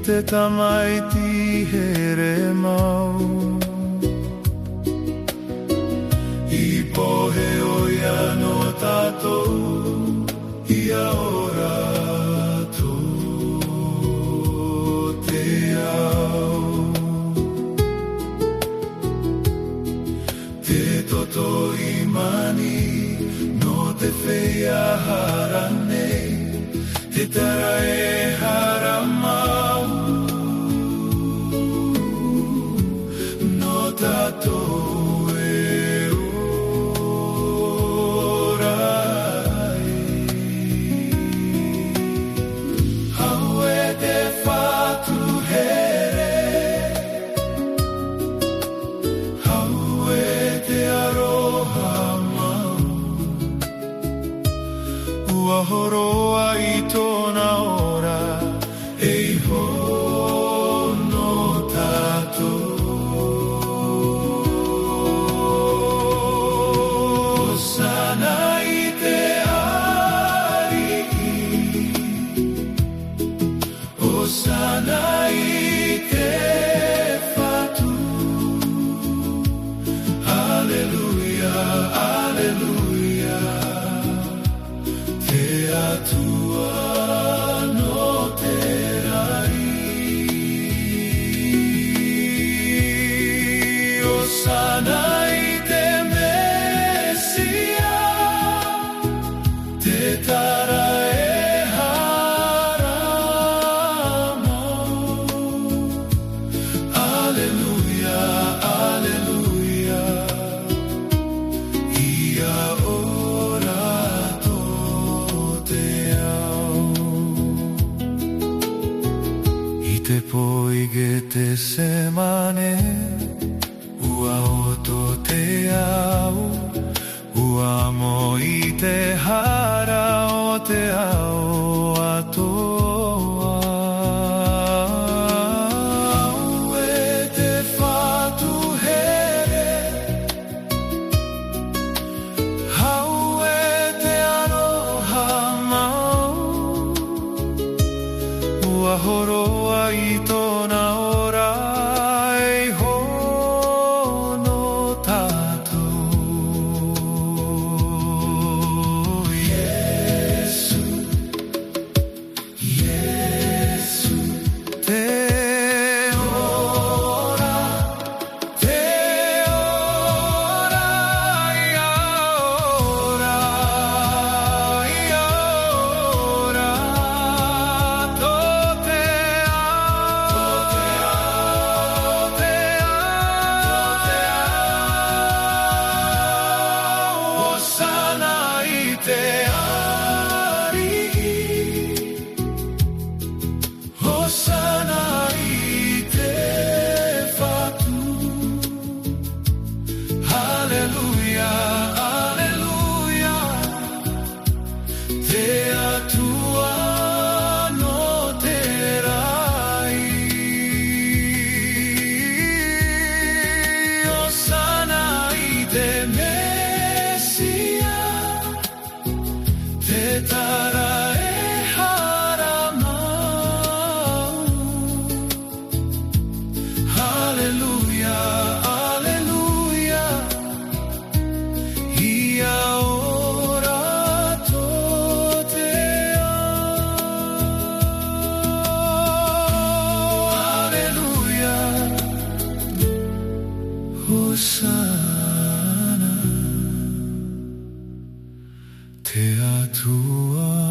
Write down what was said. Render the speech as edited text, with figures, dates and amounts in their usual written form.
te tamaiti here mau I pohe o ia no tātou ia ora tō te au te toto imani no te whea hara nei te tara e hara mau no tātou e orai hau e te whatu here hau e te aroha mau ua horoa I tōna ora e hono tātou Hosana I te ariki Hosana I te whatu Alleluia, Alleluia Te atua no te rai Hosana I te Mesia Te tara e haramau Alleluia, Alleluia Ia ora tō te au I te poige te semane Ua oto te au Ua mo I te hara o te au atoa Au e te whatu here Hau e te aroha mau Ua horoa I tōna ora e hono tātou Iesu, Iesu Te ora, ia ora, ia ora Tō te Hosana I te ariki Hosana I te whatu Alleluia, Alleluia Te atua no te rai Hosana I te Mesia Te tara e haramau Alleluia, Alleluia Ia ora tō te au Alleluia Hosana Te atua